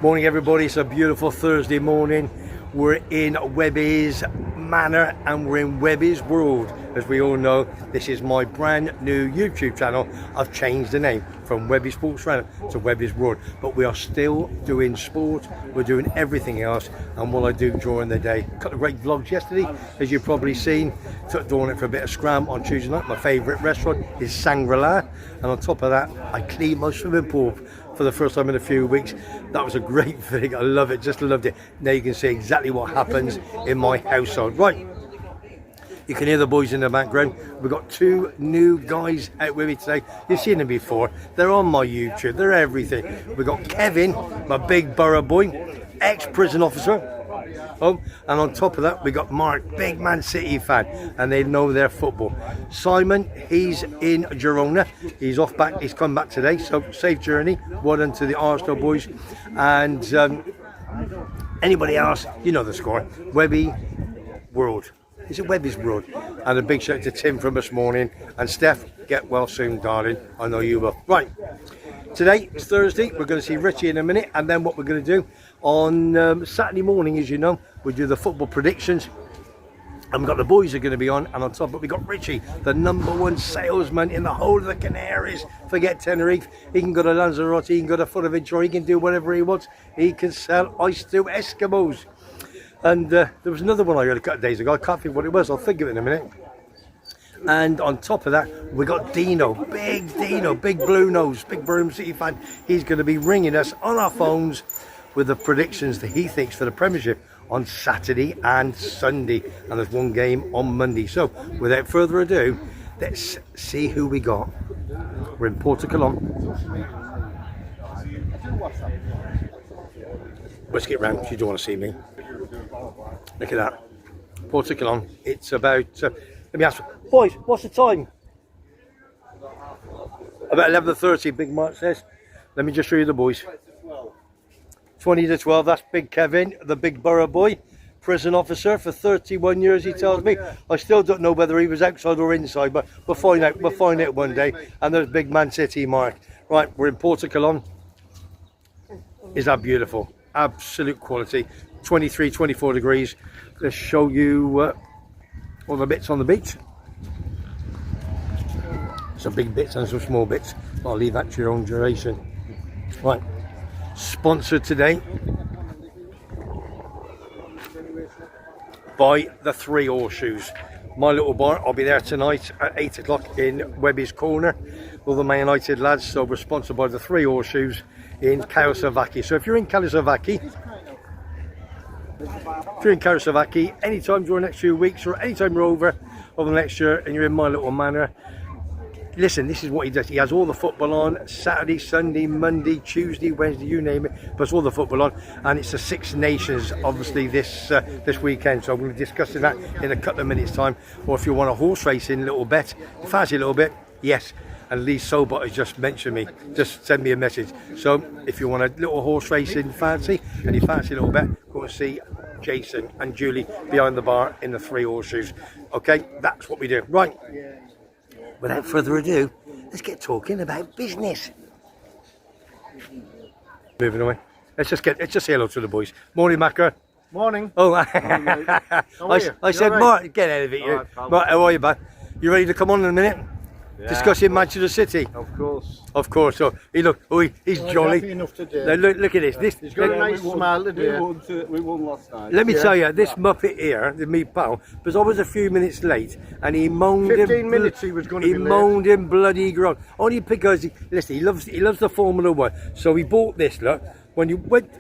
Morning everybody, it's a beautiful Thursday morning. We're in WEBBY'S Manor and we're in WEBBY'S World. As we all know, this is my brand new YouTube channel. I've changed the name from Webby Sports Runner to WEBBY'S World, but we are still doing sport, we're doing everything else, and what I do during the day. A couple of great vlogs yesterday, as you've probably seen. Took Dawn it for a bit of scram on Tuesday night. My favourite restaurant is Shangri-La, and on top of that, I cleaned my swimming pool for the first time in a few weeks. That was a great thing. I love it, just loved it. Now you can see exactly what happens in my household. Right, you can hear the boys in the background. We've got two new guys out with me today. You've seen them before. They're on my YouTube, they're everything. We've got Kevin, my big borough boy, ex-prison officer. And on top of that, we got Mark, big Man City fan, and they know their football. Simon, he's in Girona. He's off back. He's come back today, so safe journey. Well done to the Arsenal boys. And anybody else, you know the score. Webby World. Is it WEBBY'S World? And a big shout out to Tim from this morning. And Steph, get well soon, darling. I know you will. Right. Today is Thursday. We're going to see Richie in a minute, and then what we're going to do on Saturday morning, as you know, we do the football predictions, and we've got the boys are going to be on, and on top of it, we've got Richie, the #1 salesman in the whole of the Canaries. Forget Tenerife. He can go to Lanzarote, he can go to Fuerteventura, he can do whatever he wants. He can sell ice to Eskimos. And there was another one I heard a couple of days ago. I can't think what it was. I'll think of it in a minute. And on top of that, we got Dino, big blue nose, big Birmingham City fan. He's going to be ringing us on our phones with the predictions that he thinks for the Premiership on Saturday and Sunday. And there's one game on Monday. So without further ado, let's see who we got. We're in Portugalon. Let's get round, you don't want to see me. Look at that. Portugalon. It's about... let me ask, boys, what's the time? About 11:30, Big Mark says. Let me just show you the boys. 20 to 12, that's Big Kevin, the big borough boy. Prison officer for 31 years, he tells me. I still don't know whether he was outside or inside, but we'll find out one day. And there's Big Man City, Mark. Right, we're in Portugalon. Is that beautiful? Absolute quality. 23, 24 degrees. Let's show you all the bits on the beach. Some big bits and some small bits. I'll leave that to your own duration. Right, sponsored today by the Three Horseshoes. My little bar, I'll be there tonight at 8 o'clock in Webby's Corner. All the Man United lads, so we're sponsored by the Three Horseshoes in Karasavaki. So if you're in Karasavaki, anytime during the next few weeks or anytime you're over the next year and you're in my little manor, listen, this is what he does. He has all the football on Saturday, Sunday, Monday, Tuesday, Wednesday, you name it, but all the football on. And it's the Six Nations, obviously, this weekend. So we'll be discussing that in a couple of minutes' time. Or if you want a horse racing little bet, fancy a little bit, yes. And Lee Sobot has just mentioned me. Just send me a message. So if you want a little horse racing fancy and you fancy a little bet, go and see Jason and Julie behind the bar in the Three Horseshoes. Okay, that's what we do. Right. Without further ado, let's get talking about business. Moving away. Let's just say hello to the boys. Morning, Macca. Morning. Oh, I said, right? Mark, get out of it, you. Right, Mark, how are you, bud? You ready to come on in a minute? Yeah. Discussing Manchester City. Of course. Of course. So he's jolly. Happy enough today. Now, look at this. He's got a nice smile today. We won last night. Let me tell you, this Muppet here, the meat pal, because I was a few minutes late, and he moaned. 15 minutes he was going to be late. He moaned him bloody groan. Only because he loves the Formula One. So he bought this. Look, when you went,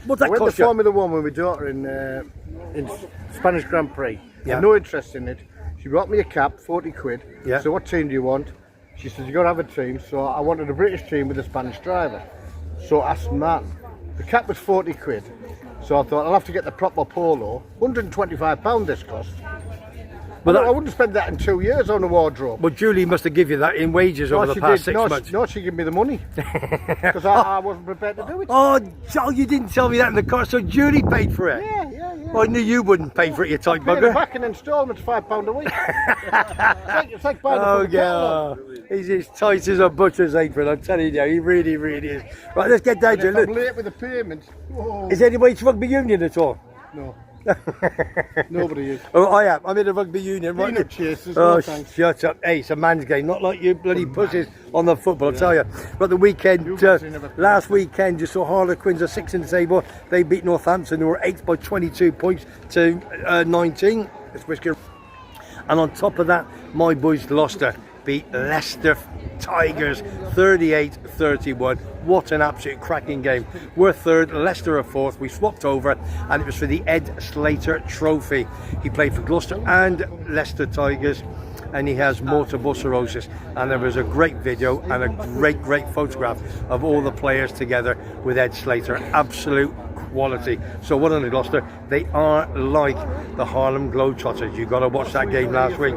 what's that I went cost to you? Formula One with my daughter in Spanish Grand Prix. Yeah. Had no interest in it. She brought me a cap, 40 quid. Yeah. So what team do you want? She says, you got to have a team. So I wanted a British team with a Spanish driver. So I asked them that. The cap was 40 quid. So I thought, I'll have to get the proper polo. £125 this cost. But I wouldn't spend that in 2 years on a wardrobe. Well, Julie must have given you that in wages over the past 6 months. No, she gave me the money. Because I wasn't prepared to do it. Oh, you didn't tell me that in the car, so Julie paid for it? Yeah. I knew you wouldn't pay for it, you tight Paying it bugger. back in instalments, £5 a week. it's like buying Oh, it from a catalogue. yeah. He's as tight as a butcher's apron, I'm telling you. He really, really is. Right, let's get down And to if it. I'm Look, late with the payment, whoa. is anybody to rugby union at all? No. Nobody is. Oh, I am. I'm in a rugby union. Right? Peanut chasers, Oh, no thanks. shut up. Hey, it's a man's game, not like you bloody pussies on the football, I'll tell you. But the weekend, last weekend, you saw Harlequins are 6 in the table. They beat Northampton, who were 8 by 22 points to 19. It's whiskey. And on top of that, my boys Gloucester beat Leicester Tigers 38-31. What an absolute cracking game. We're third, Leicester are fourth. We swapped over and it was for the Ed Slater Trophy. He played for Gloucester and Leicester Tigers and he has multiple cirrhosis. And there was a great video and a great photograph of all the players together with Ed Slater. Absolute quality. So what on the Gloucester? They are like the Harlem Globetrotters. You got to watch that game last week.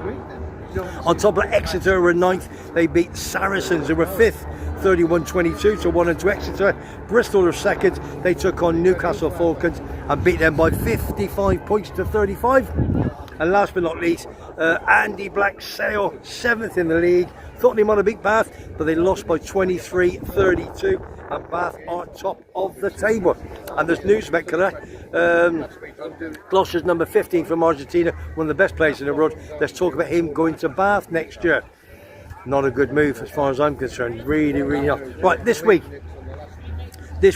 On top of Exeter were 9th, they beat Saracens who were 5th, 31-22 to 1-2 Exeter. Bristol are 2nd, they took on Newcastle Falcons and beat them by 55 points to 35. And last but not least, Andy Black Sale, 7th in the league. Thought they might have beat Bath, but they lost by 23-32. And Bath are top of the table. And there's news about Gloucester's number 15 from Argentina, one of the best players in the world. Let's talk about him going to Bath next year. Not a good move as far as I'm concerned. Really, really not. Right, this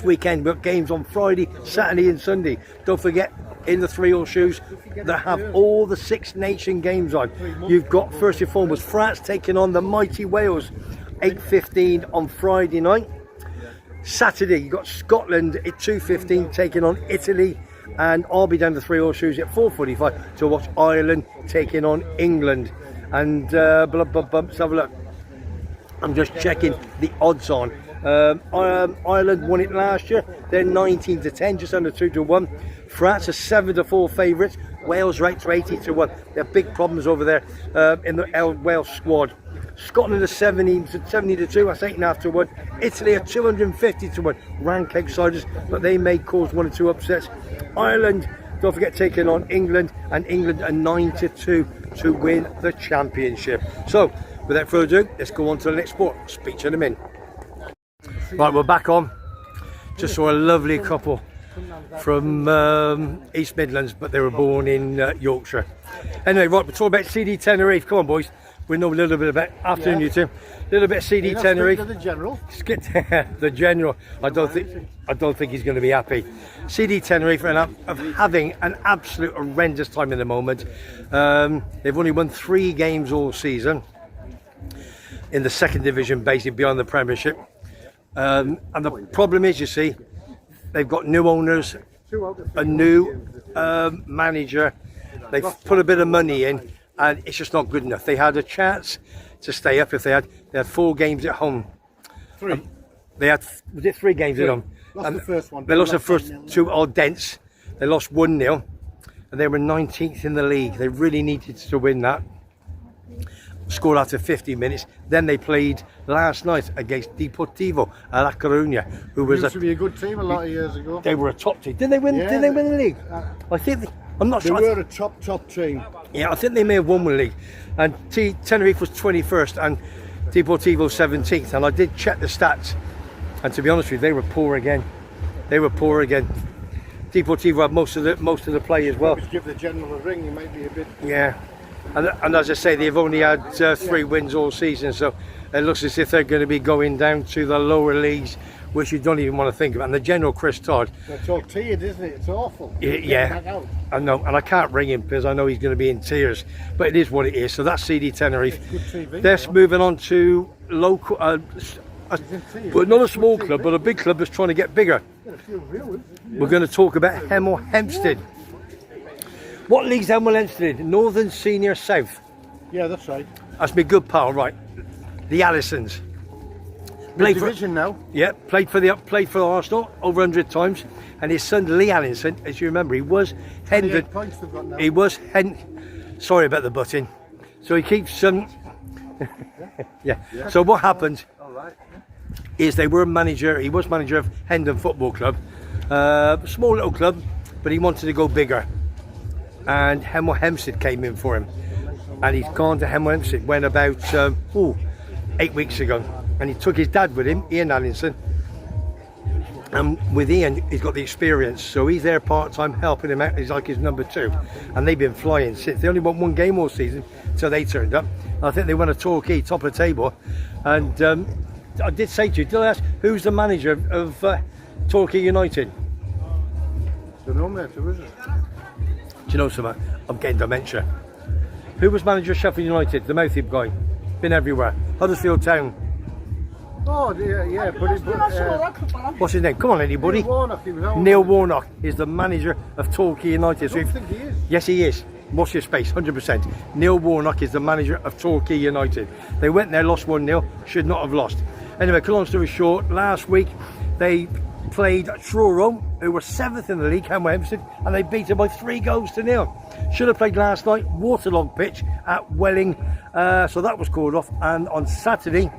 weekend we've got games on Friday, Saturday and Sunday. Don't forget, in the 3-all shoes that have all the Six Nation games on. You've got first and foremost France taking on the mighty Wales, 8:15 on Friday night. Saturday you've got Scotland at 2:15 taking on Italy, and I'll be down the 3-all shoes at 4:45 to watch Ireland taking on England. And let's have a look. I'm just checking the odds on. Ireland won it last year. They're 19-10, just under 2-1. France are 7-4 favourites. Wales right to 80-1. There are big problems over there in the Wales squad. Scotland are 70-2. That's 8.5-1. Italy are 250-1. Rank outsiders, but they may cause 1 or 2 upsets. Ireland, don't forget, taking on England, and England are 9-2 to win the championship. So, without further ado, let's go on to the next sport. Speak to them in. Right, we're back on. Just saw a lovely couple from East Midlands, but they were born in Yorkshire. Anyway, right, we're talking about CD Tenerife. Come on, boys. We know a little bit about afternoon, you two. A little bit of CD Tenerife. The general. The general. I don't think he's going to be happy. CD Tenerife are having an absolute horrendous time in the moment. They've only won 3 games all season in the 2nd division, basically beyond the Premiership. And the problem is, you see, they've got new owners, a new manager. They've put a bit of money in, and it's just not good enough. They had a chance to stay up if they had 4 games at home. 3. They had 3 games at home. Lost the first one. They lost the first 2 all Dents. They lost 1-0, and they were 19th in the league. They really needed to win that. Scored after 50 minutes. Then they played last night against Deportivo La Coruña, who was Used to be a good team a lot of years ago. They were a top team. Did they win? Yeah, did they win the league? I think I'm not They sure. were a top team. Yeah, I think they may have won the league. And Tenerife was 21st and Deportivo 17th. And I did check the stats. And to be honest with you, they were poor again. Deportivo had most of the play as well. Give the general a ring. He might be a bit. Yeah. And as I say, they've only had 3 wins all season, so it looks as if they're going to be going down to the lower leagues, which you don't even want to think about. And the general, Chris Todd. It's all tiered, isn't it? It's awful. Yeah, I know, and I can't ring him because I know he's going to be in tears. But it is what it is. So that's CD Tenerife. Good TV, Let's moving on to local, but not a small club, but a big club that's trying to get bigger. We're going to talk about Hemel Hempstead. What league's Hemel Hempstead in? Northern Senior South. Yeah, that's right. That's my good pal, right? The Allisons. Played for Division now. Yeah, played for Arsenal over 100 times, and his son Lee Allison, as you remember, he was Hendon. Points they've got now. He was Sorry about the butting. So he keeps yeah. So what happened is he was manager of Hendon Football Club, small little club, but he wanted to go bigger. and Hemel Hempstead came in for him, and he's gone to Hemel Hempstead when about 8 weeks ago, and he took his dad with him, Ian Allinson, and with Ian he's got the experience, so he's there part-time helping him out. He's like his number 2, and they've been flying since. They only won 1 game all season, so they turned up. I think they won a Torquay, top of the table, and I did say to you, did I ask who's the manager of Torquay United? Don't know, mate, who is it? Do you know something? I'm getting dementia. Who was manager of Sheffield United? The mouthy guy. Been everywhere. Huddersfield Town. Oh, yeah, What's his name? Come on, anybody. Neil Warnock, he was out. Neil Warnock is the manager of Torquay United. I don't think he is. Yes, he is. Watch your space, 100%. Neil Warnock is the manager of Torquay United. They went there, lost 1-0. Should not have lost. Anyway, cut long story short, last week they played Truro, who were 7th in the league, Hemel Hempstead, and they beat them by 3-0. Should have played last night, waterlogged pitch at Welling, so that was called off. And on Saturday,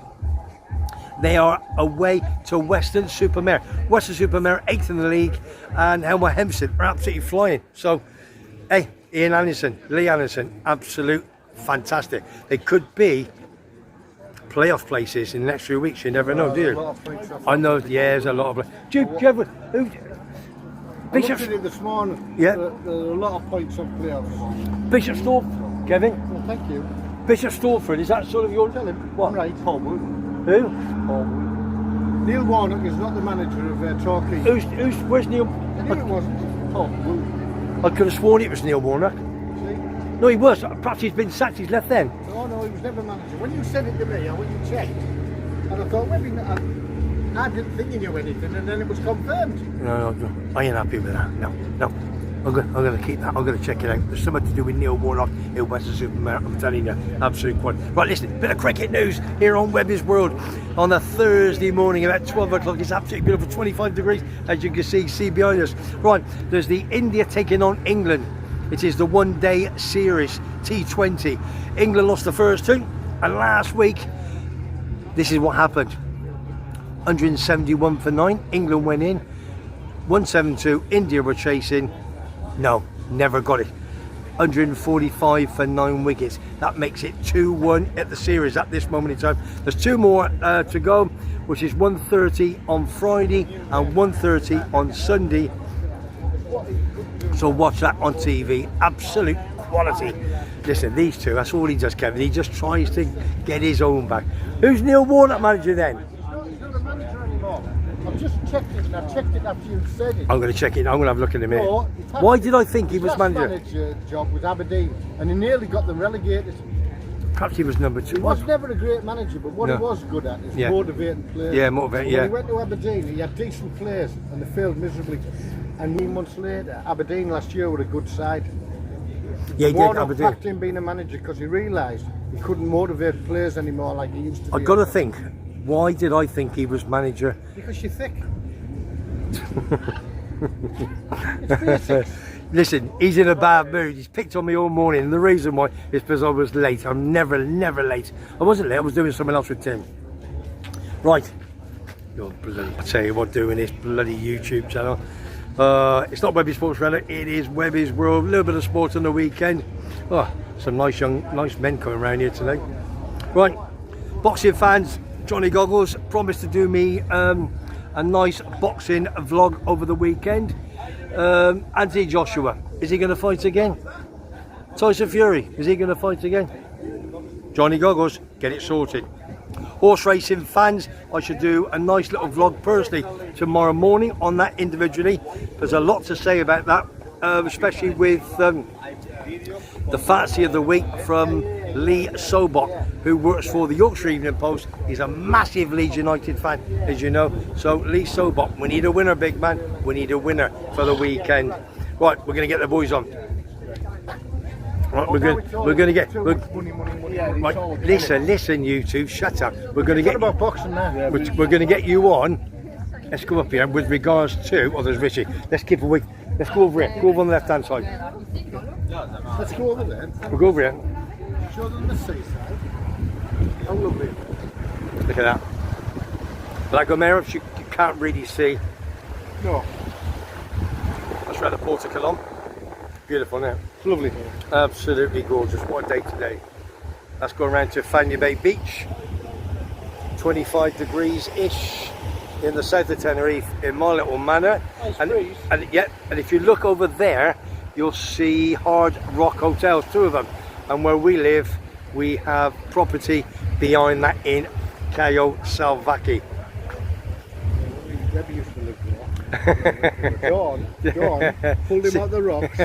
they are away to Weston-super-Mare. Weston-super-Mare 8th in the league, and Hemel Hempstead are absolutely flying. So, hey, Ian Anderson, Lee Anderson, absolute fantastic. They could be playoff places in the next few weeks. You never know, do you? I know, yeah, there's a lot of. Do you ever? I looked at it this morning. Yeah. There are a lot of points on playoffs. Bishop Stortford, Kevin. Well, thank you. Bishop Stortford, is that sort of your? Tell him. What? I'm right. Who? Neil Warnock is not the manager of Torquay. Where's Neil? I knew it wasn't. I could have sworn it was Neil Warnock. See? No, he was. Perhaps he's been sacked. He's left then. No, he was never manager. When you said it to me, I went and checked, and I thought, maybe not. I didn't think he knew anything, and then it was confirmed. No, I ain't happy with that. No. I'm going to keep that. I'm going to check it out. There's something to do with Neil Warnock in Weston-super-Mare. I'm telling you, absolute point. Right, listen, bit of cricket news here on Webby's World on a Thursday morning about 12 o'clock. It's absolutely beautiful, 25 degrees, as you can see behind us. Right, there's the India taking on England. It is the one-day series, T20. England lost the first 2, and last week, this is what happened. 171 for 9. England went in. 172. India were chasing. No, never got it. 145 for 9 wickets. That makes it 2-1 at the series at this moment in time. There's 2 more to go, which is 1:30 on Friday and 1:30 on Sunday. So watch that on TV. Absolute quality. Listen, these two, that's all he does, Kevin. He just tries to get his own back. Who's Neil Warnock manager then? He's not a manager anymore. I've just checked it, and I checked it after you said it. I'm going to check it. I'm going to have a look in a minute. No, why did I think he was manager? His manager job was Aberdeen, and he nearly got them relegated. Perhaps he was number 2. He was never a great manager, but what he was good at is motivating players. Yeah, motivating. Yeah. When he went to Aberdeen, he had decent players, and they failed miserably. And 9 months later, Aberdeen last year were a good side. Yeah, he did. Warnock packed him being a manager because he realised he couldn't motivate players anymore like he used to. I got to think. Why did I think he was manager? Because you're thick. It's basics. Listen, he's in a bad mood. He's picked on me all morning, and the reason why is because I was late. I'm never late. I wasn't late. I was doing something else with Tim. Right. You're bloody, I tell you what, doing this bloody YouTube channel. It's not Webby Sports Radio. It is Webby's World. A little bit of sport on the weekend. Oh, some nice men coming around here today. Right, boxing fans. Johnny Goggles promised to do me a nice boxing vlog over the weekend. Anthony Joshua, is he going to fight again? Tyson Fury, is he going to fight again? Johnny Goggles, get it sorted. Horse racing fans, I should do a nice little vlog personally tomorrow morning on that individually. There's a lot to say about that, especially with the fancy of the week from Lee Sobot, who works for the Yorkshire Evening Post. He's a massive Leeds United fan, as you know. So Lee Sobot, we need a winner, big man. We need a winner for the weekend. Right, we're going to get the boys on. Right, we're going to get. Right, listen, you two, shut up. We're going to get. What about boxing now? We're going to get you on. Let's go up here with regards to. Oh, there's Richie. Let's keep a week. Let's go over here. Go over on the left-hand side. Let's go over there. We'll go over here. Show them the seaside. How lovely. Look at that. Black Gomera, you can't really see. No. That's around the Port of Cologne. Beautiful, isn't it? It's lovely. Absolutely gorgeous. What a day today. Let's go around to Fania Bay Beach. 25 degrees-ish in the south of Tenerife in my little manor. And if you look over there, you'll see Hard Rock Hotels, 2 of them. And where we live, we have property behind that in Cayo Salvaje. Webby used to live there. John pulled him out the rocks.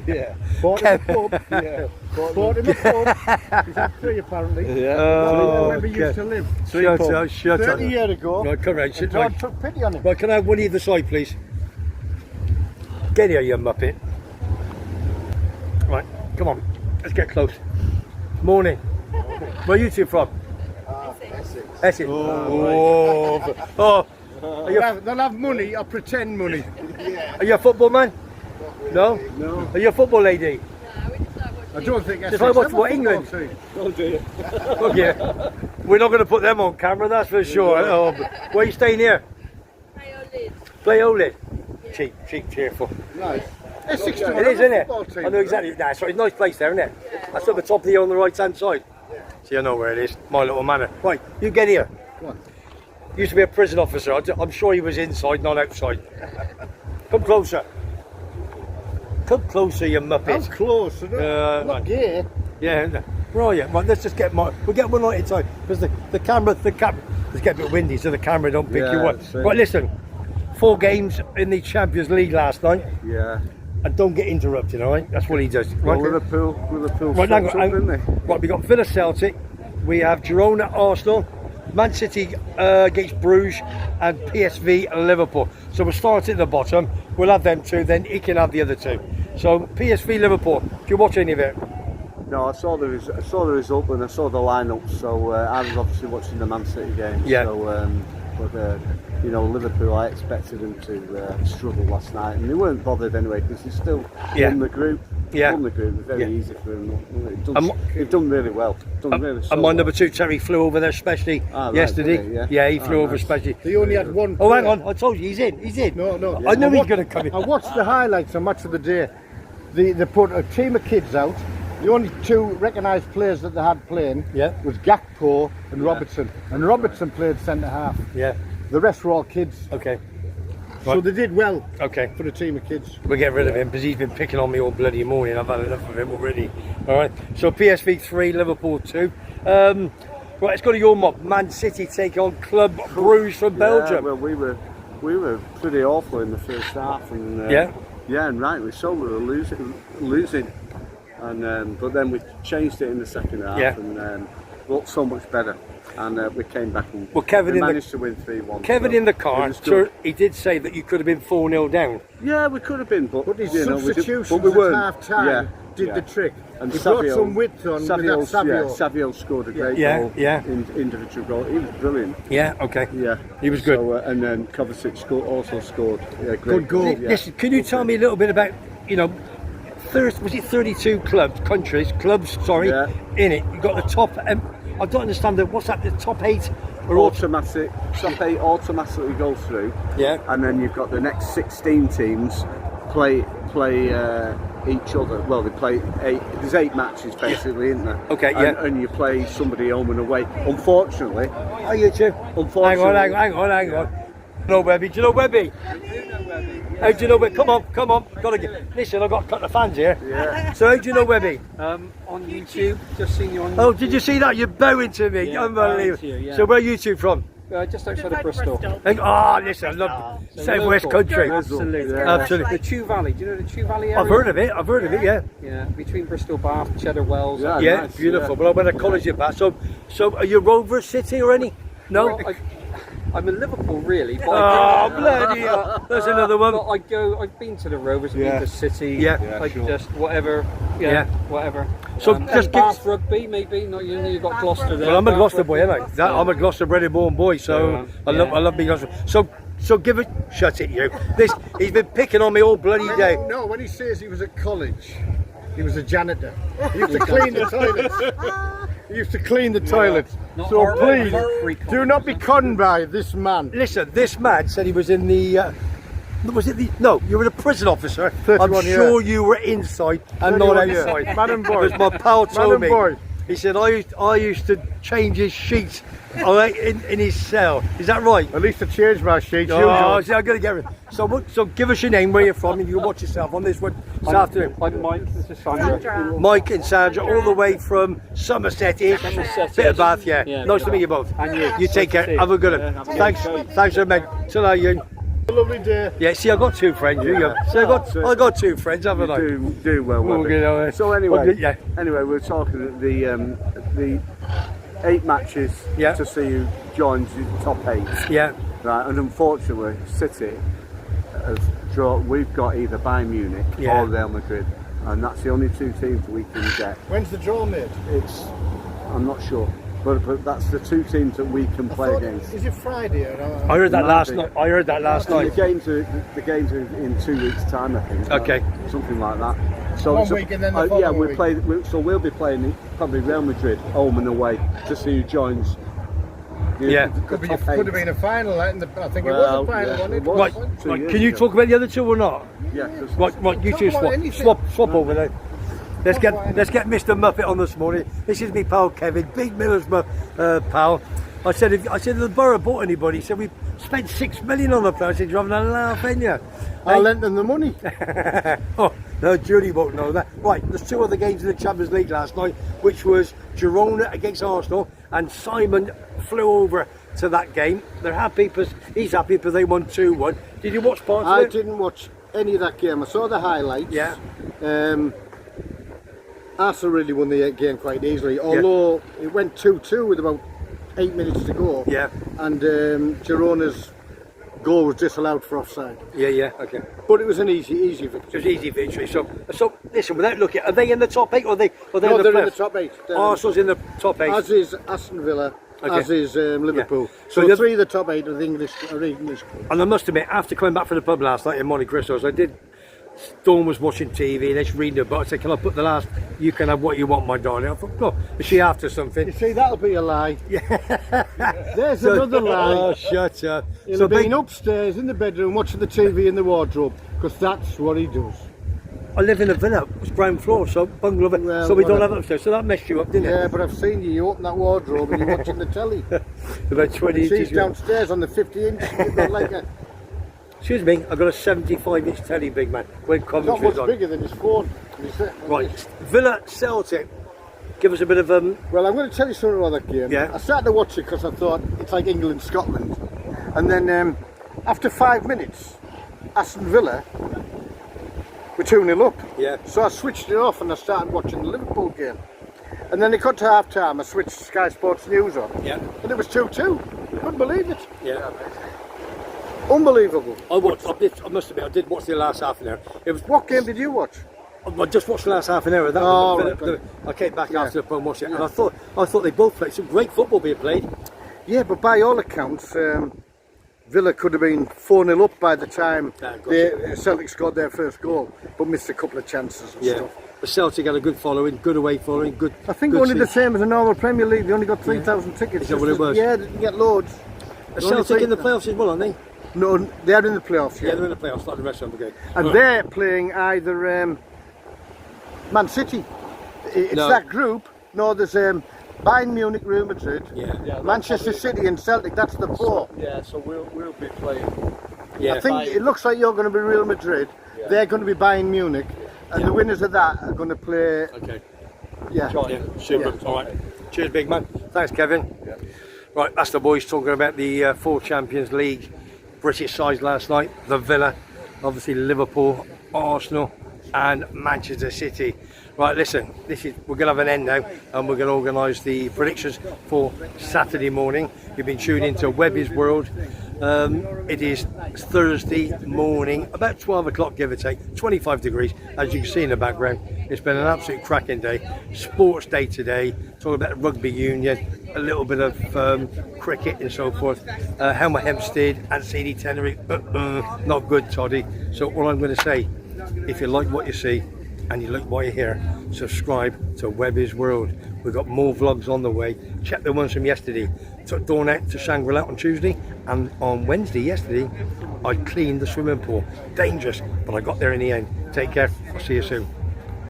Yeah. Bought him a pub. Yeah. Bought him a pub. He's had 3 apparently. Yeah. Oh, Webby used to live. Shut up. 30 years ago. Right, come round. And John took pity on him. Right, can I have one either side, please? Get here, you muppet. Right, come on. Let's get close. Morning. Where are you two from? Essex. Essex. Oh. They'll have money or pretend money. Are you a football man? No? No. Are you a football lady? I don't think Just like what England? Oh dear. Oh, yeah. We're not going to put them on camera, that's for sure. Oh, where are you staying here? Play OLED. Cheap, cheerful. Nice. Essex to It is, isn't it? team. I know exactly. That's right. It's a nice place there, isn't it? That's at the top of the hill on the right hand side. See, I know where it is. My little manor. Right, you get here. Go on. Used to be a prison officer. I'm sure he was inside, not outside. Come closer. Come closer, you muppet. I'm close. I'm not gay. Yeah. Where are you? Right, let's just get we'll get one night at a time because the camera, it's getting a bit windy, so the camera don't pick you up. Right, listen. 4 games in the Champions League last night. Yeah. And don't get interrupted, all right? That's what he does. Well, Right, Liverpool right, hang on, didn't they? Right, we got Villa Celtic, we have Girona Arsenal, Man City against Bruges, and PSV Liverpool. So we'll start at the bottom. We'll have them 2, then he can have the other 2. So PSV Liverpool. Do you watch any of it? No, I saw the result and I saw the lineup. So I was obviously watching the Man City game. Yeah. So, but you know, Liverpool, I expected them to struggle last night, and they weren't bothered anyway because they still won the group. Won the group. Very easy for them. They've done really well. And my number 2, Terry, flew over there especially yesterday. Yeah, he flew over especially. He only had one. Oh, hang on! I told you he's in. He's in. No. I knew he was going to come in. I watched the highlights on Match of the Day. They put a team of kids out. The only 2 recognised players that they had playing was Gakpo and Robertson. And Robertson played centre half. Yeah. The rest were all kids. Okay. So they did well. Okay. For a team of kids. We'll get rid of him because he's been picking on me all bloody morning. I've had enough of him already. All right. So PSV 3, Liverpool 2. Right, let's go to your mob. Man City take on Club Bruges from Belgium. Well, we were pretty awful in the first half, and and rightly so. We were losing, and but then we changed it in the second half, and looked so much better. And we came back and we managed to win 3-1. Kevin in the car, he did say that you could have been 4-0 down. Yeah, we could have been, but his substitutions at half time did the trick. And he brought some width on Savio scored a great goal, individual goal. He was brilliant. Yeah, okay. Yeah, he was good. So, and then Kovacic also scored a great good goal. Listen, can you tell me a little bit about, was it 32 clubs in it? You got the top. I don't understand what's that? The top 8 or automatic. Top 8 automatically go through. Yeah. And then you've got the next 16 teams play each other. Well, they play 8. There's 8 matches basically, isn't there? Okay. And you play somebody home and away. Unfortunately. Are you too? Unfortunately. Hang on. No, Webby. Do you know Webby? I do know Webby. How do you know Webby? Come on. Listen, I've got a couple of fans here. Yeah. So how do you know Webby? On YouTube. Just seen you on YouTube. Oh, did you see that? You're bowing to me. Yeah, unbelievable. you, yeah. So where are you two from? Just outside of Bristol. Listen, I love South West Country. Absolutely. Absolutely. The Chew Valley. Do you know the Chew Valley area? I've heard of it. Yeah. Yeah. Between Bristol, Bath, Cheddar Wells. Yeah, nice, beautiful. But I went to college at Bath. So are you Rover City or any? No. Well, I'm in Liverpool, really. But bloody hell. There's another one. But I've been to the Rovers, I've been to City. Just whatever. Whatever. So just Bath rugby, maybe. Not you've got Gloucester there. Well, I'm a Gloucester boy, aren't I? I'm a Gloucester bred and born boy, so I love being Gloucester. So give it. Shut it, you. He's been picking on me all bloody day. No, when he says he was at college, he was a janitor. He used to clean the toilets. He used to clean the toilets. So please, do not be conned by this man. Listen, this man said he was in the Was it the? No, you were a prison officer. 31, I'm sure you were inside and not outside. Man and boy. Because my pal told me. Boy. He said I used to change his sheets in his cell. Is that right? At least I changed my sheets. Oh, see, I'm going to get rid. So give us your name, where you're from, and you can watch yourself on this one this afternoon. I'm Mike. This is Sandra. Mike and Sandra, all the way from Somerset-ish. Bit of Bath, yeah. Nice to meet you both. And you. You take care. Have a good one. Thanks so much. So you. Lovely day. Yeah, see, I got two friends. So I got two friends, haven't I? Do well. Well, so anyway, yeah. Anyway, we're talking the 8 matches to see who joins the top 8. Yeah. Right, and unfortunately, City has drawn. We've got either Bayern Munich or Real Madrid, and that's the only 2 teams we can get. When's the draw made? I'm not sure. But that's the 2 teams that we can play against. Is it Friday? I heard that last night. The games are in 2 weeks' time, I think. Okay. Something like that. So One week and then the following week. So we'll be playing probably Real Madrid home and away to see who joins. Could have been a final. I think it was a final, wasn't it? Right, can you talk about the other 2 or not? Yeah. Right, you two swap over there. Let's get Mr. Muppet on this morning. This is me pal Kevin, Big Miller's pal. I said if the borough bought anybody, he said we spent 6 million on the place. I said, you're having a laugh, ain't you? I lent them the money. Oh, no, Julie won't know that. Right, there's 2 other games in the Champions League last night, which was Girona against Arsenal, and Simon flew over to that game. They're happy because he's happy because they won 2-1. Did you watch part of it? I didn't watch any of that game. I saw the highlights. Yeah. Arsenal really won the game quite easily, although it went 2-2 with about 8 minutes to go. Yeah. And Girona's goal was disallowed for offside. Yeah, okay. But it was an easy victory. It was easy victory. So listen, without looking, are they in the top 8 or they're in the top 8. Arsenal's in the top 8. As is Aston Villa, as is Liverpool. Yeah. So the 3 of the top 8 are the English. And I must admit, after coming back from the pub last night in Monte Cristo's, Dawn was watching TV and she's reading the book. I said, can I put the last, you can have what you want, my darling. I thought, oh, is she after something? You see, that'll be a lie. There's another lie. Oh, shut up. He'll be upstairs in the bedroom watching the TV in the wardrobe, because that's what he does. I live in a villa, it's ground floor, so bungalow, so we don't have it upstairs. So that messed you up, didn't it? Yeah, but I've seen you open that wardrobe and you're watching the telly. About 20 inches. She's downstairs on the 50-inch, like a... Excuse me, I've got a 75-inch telly, big man. Not much bigger than his phone. Right, Villa Celtic. Give us a bit of Well, I'm going to tell you something about that game. Yeah. I started to watch it because I thought it's like England Scotland, and then after 5 minutes, Aston Villa were 2-0 up. Yeah. So I switched it off and I started watching the Liverpool game, and then it got to half time. I switched Sky Sports News on. Yeah. And it was 2-2. Couldn't believe it. Yeah. Unbelievable. I must admit, I did watch the last half an hour. What game did you watch? I just watched the last half an hour of that. I came back after the pub and watched it, and I thought they both played some great football being played. Yeah, but by all accounts, Villa could have been 4-0 up by the time Celtic scored their first goal, but missed a couple of chances and stuff. The Celtic had a good following, good away following, good. I think only the same as the normal Premier League. They only got 3,000 tickets. Is that what it was? Yeah, they didn't get loads. The Celtic in the playoffs as well, aren't they? No, they're in the playoffs. Yeah, they're in the playoffs, like the rest of them. Okay. And they're playing either Man City. It's that group. No, there's Bayern Munich, Real Madrid, Manchester City, and Celtic. That's the 4. So we'll be playing. I think it looks like you're going to be Real Madrid. They're going to be Bayern Munich, and the winners of that are going to play. Okay. Super. All right. Cheers, big man. Thanks, Kevin. Yeah. Right, that's the boys talking about the 4 Champions League British sides last night. The Villa, obviously Liverpool, Arsenal, and Manchester City. Right, listen, we're going to have an end now, and we're going to organise the predictions for Saturday morning. You've been tuned into Webby's World. It is Thursday morning, about 12 o'clock give or take, 25 degrees, as you can see in the background. It's been an absolute cracking day. Sports day today, talking about rugby union, a little bit of cricket and so forth. Helmer Hempstead and CD Tenerife, not good, Toddy. So all I'm going to say, if you like what you see, and you look while you're here, subscribe to Webby's World. We've got more vlogs on the way. Check the ones from yesterday. Took Dawn out to Shangri-La on Tuesday, and on Wednesday yesterday I cleaned the swimming pool. Dangerous, but I got there in the end. Take care, I'll see you soon.